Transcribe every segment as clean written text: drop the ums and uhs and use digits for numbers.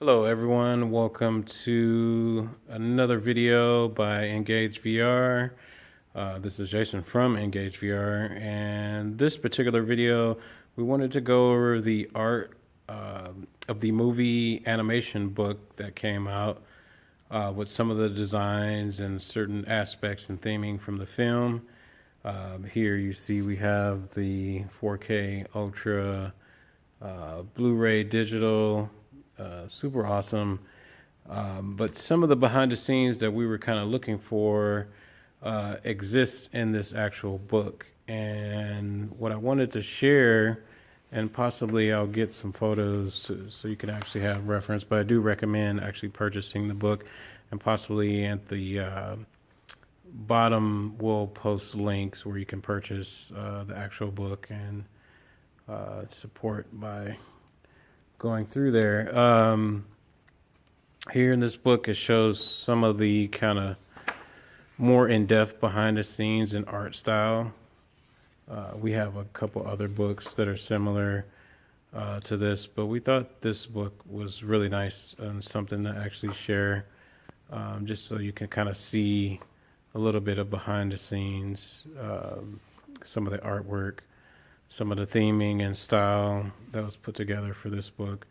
Hello everyone, welcome to another video by Engage VR. This is Jason from Engage VR, and this particular video we wanted to go over the art of the movie animation book that came out with some of the designs and certain aspects and theming from the film. Here you see we have the 4K Ultra Blu-ray digital. Super awesome. But some of the behind the scenes that we were kind of looking for exists in this actual book. And what I wanted to share, and possibly I'll get some photos so you can actually have reference, but I do recommend actually purchasing the book, and possibly at the bottom we'll post links where you can purchase the actual book and support by going through there. Here in this book, it shows some of the kind of more in-depth behind the scenes and art style. We have a couple other books that are similar to this, but we thought this book was really nice and something to actually share, just so you can kind of see a little bit of behind the scenes, some of the artwork, some of the theming and style that was put together for this book.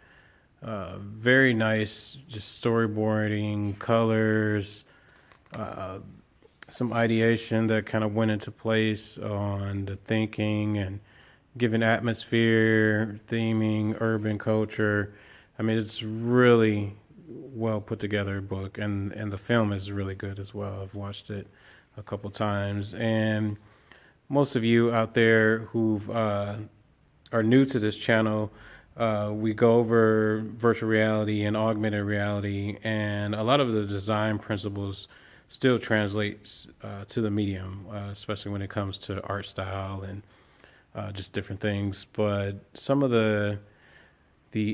Very nice, just storyboarding, colors, some ideation that kind of went into place on the thinking and giving atmosphere, theming, urban culture. I mean, it's really well put together book, and the film is really good as well. I've watched it a couple times, and most of you out there who are new to this channel, we go over virtual reality and augmented reality, and a lot of the design principles still translates to the medium, especially when it comes to art style and just different things. But some of the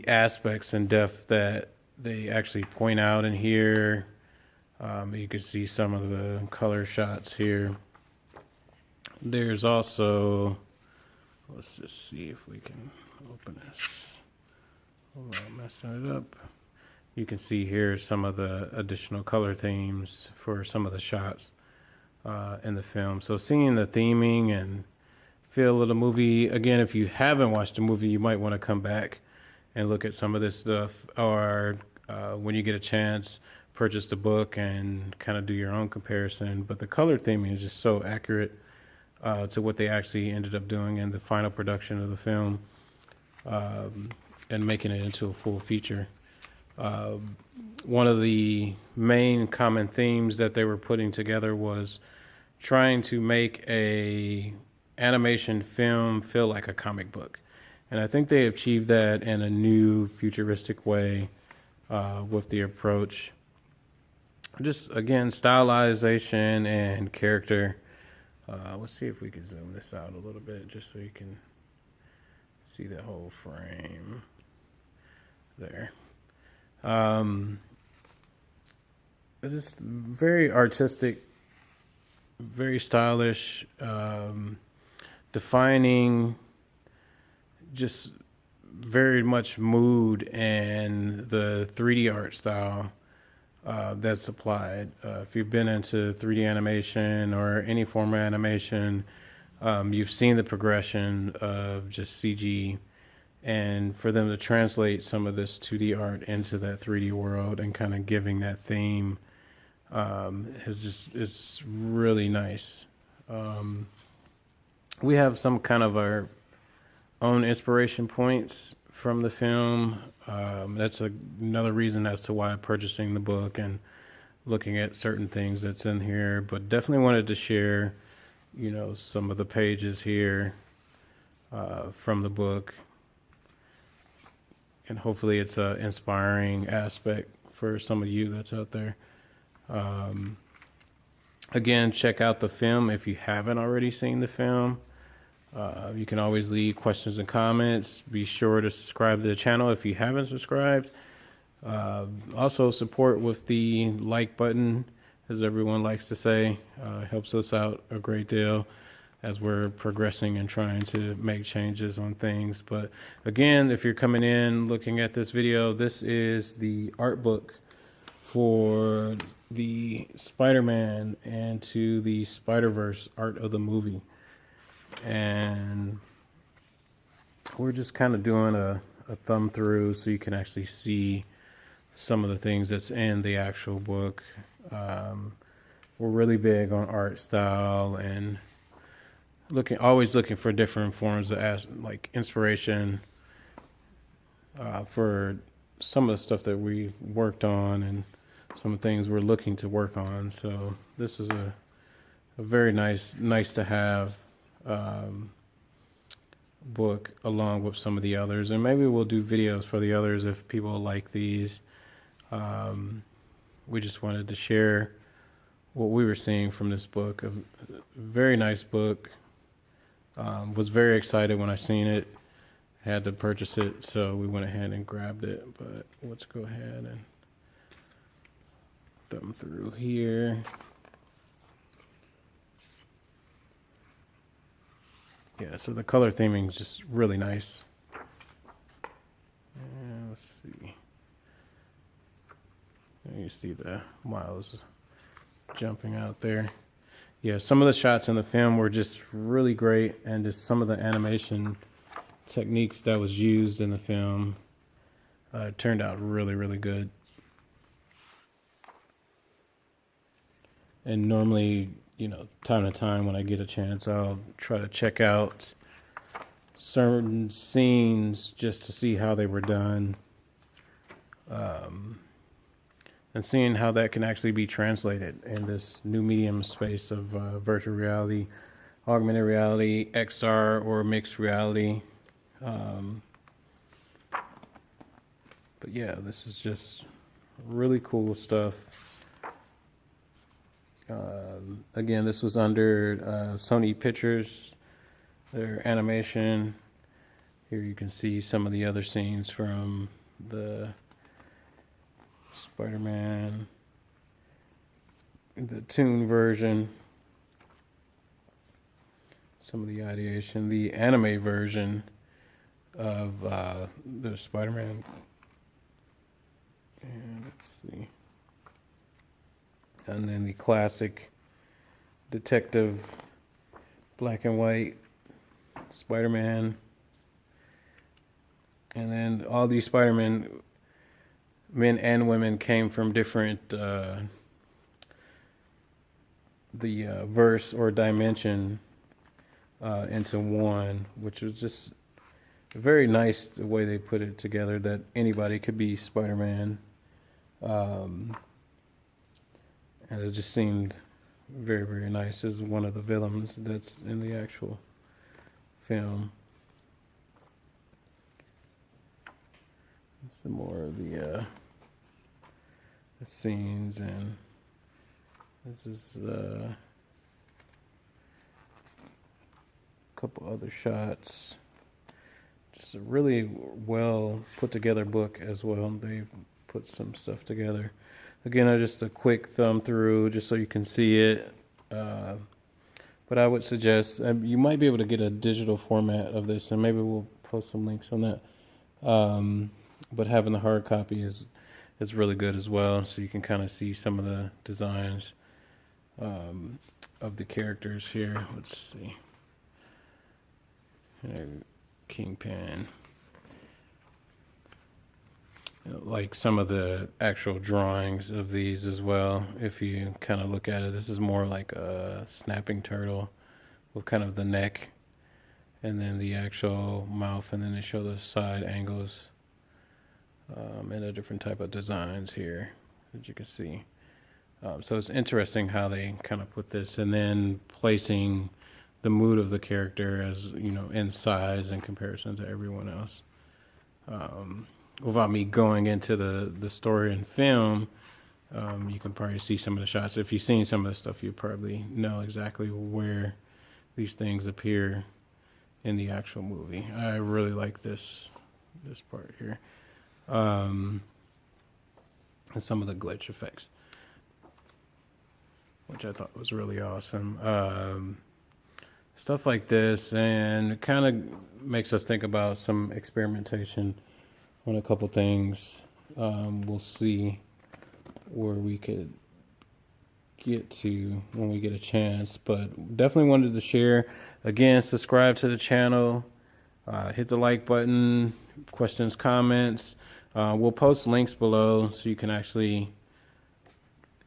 aspects and depth that they actually point out in here, you can see some of the color shots here. There's also, let's just see if we can open this. Hold on, I'm messing it up. You can see here some of the additional color themes for some of the shots in the film. So seeing the theming and feel of the movie, again, if you haven't watched the movie, you might want to come back and look at some of this stuff, or when you get a chance, purchase the book and kind of do your own comparison. But the color theming is just so accurate to what they actually ended up doing in the final production of the film, and making it into a full feature. One of the main common themes that they were putting together was trying to make a animation film feel like a comic book. And I think they achieved that in a new futuristic way with the approach. Just, again, stylization and character. Let's see if we can zoom this out a little bit just so you can see the whole frame there. It's just very artistic, very stylish, defining just very much mood and the 3D art style that's applied. If you've been into 3D animation or any form of animation, you've seen the progression of just CG, and for them to translate some of this 2D art into that 3D world and kind of giving that theme it's really nice. We have some kind of our own inspiration points from the film. That's another reason as to why I'm purchasing the book and looking at certain things that's in here, but definitely wanted to share, some of the pages here from the book, and hopefully it's an inspiring aspect for some of you that's out there. Again, check out the film if you haven't already seen the film. You can always leave questions and comments. Be sure to subscribe to the channel if you haven't subscribed. Also support with the like button, as everyone likes to say. Helps us out a great deal as we're progressing and trying to make changes on things. But again, if you're coming in looking at this video, this is the art book for the Spider-Man and to the Spider-Verse art of the movie. And we're just kind of doing a thumb through so you can actually see some of the things that's in the actual book. We're really big on art style and always looking for different forms of like inspiration for some of the stuff that we've worked on and some of the things we're looking to work on. So this is a very nice to have book along with some of the others, and maybe we'll do videos for the others if people like these. We just wanted to share what we were seeing from this book. A very nice book. Was very excited when I seen it. Had to purchase it, so we went ahead and grabbed it. But let's go ahead and thumb through here. Yeah, so the color theming is just really nice. And let's see. You see the Miles jumping out there. Yeah, some of the shots in the film were just really great, and just some of the animation techniques that was used in the film turned out really good. And normally, time to time when I get a chance, I'll try to check out certain scenes just to see how they were done. And seeing how that can actually be translated in this new medium space of virtual reality, augmented reality, XR, or mixed reality. But yeah, this is just really cool stuff. Again, this was under Sony Pictures, their animation. Here you can see some of the other scenes from the Spider-Man, the toon version, some of the ideation, the anime version of the Spider-Man. And let's see. And then the classic detective black and white Spider-Man. And then all these Spider-Man, men and women, came from different the verse or dimension into one, which was just very nice the way they put it together, that anybody could be Spider-Man. And it just seemed very nice as one of the villains that's in the actual film. Some more of the scenes, and this is a couple other shots. Just a really well put together book as well. They put some stuff together. Again, just a quick thumb through just so you can see it. But I would suggest you might be able to get a digital format of this, and maybe we'll post some links on that. But having the hard copy is really good as well, so you can kind of see some of the designs of the characters here. Let's see. Kingpin. Like some of the actual drawings of these as well. If you kind of look at it, this is more like a snapping turtle with kind of the neck and then the actual mouth, and then they show the side angles and the different type of designs here that you can see. So it's interesting how they kind of put this, and then placing the mood of the character as, in size in comparison to everyone else. Without me going into the story and film, you can probably see some of the shots. If you've seen some of the stuff, you probably know exactly where these things appear in the actual movie. I really like this part here. And some of the glitch effects, which I thought was really awesome. stuff like this, and it kind of makes us think about some experimentation on a couple things. We'll see where we could get to when we get a chance, but definitely wanted to share. Again, subscribe to the channel, hit the like button, questions, comments. We'll post links below so you can actually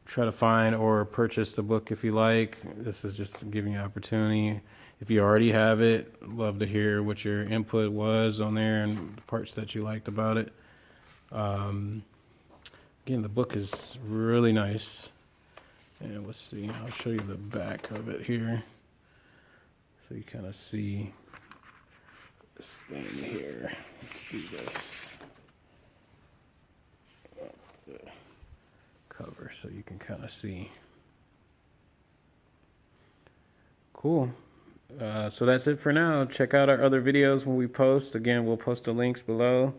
try to find or purchase the book if you like. This is just giving you an opportunity. If you already have it, love to hear what your input was on there and the parts that you liked about it. Again, the book is really nice. And let's see, I'll show you the back of it here. So you kind of see this thing here. Let's do this. Cover so you can kind of see. Cool. So that's it for now. Check out our other videos when we post. Again, we'll post the links below,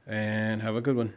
and have a good one.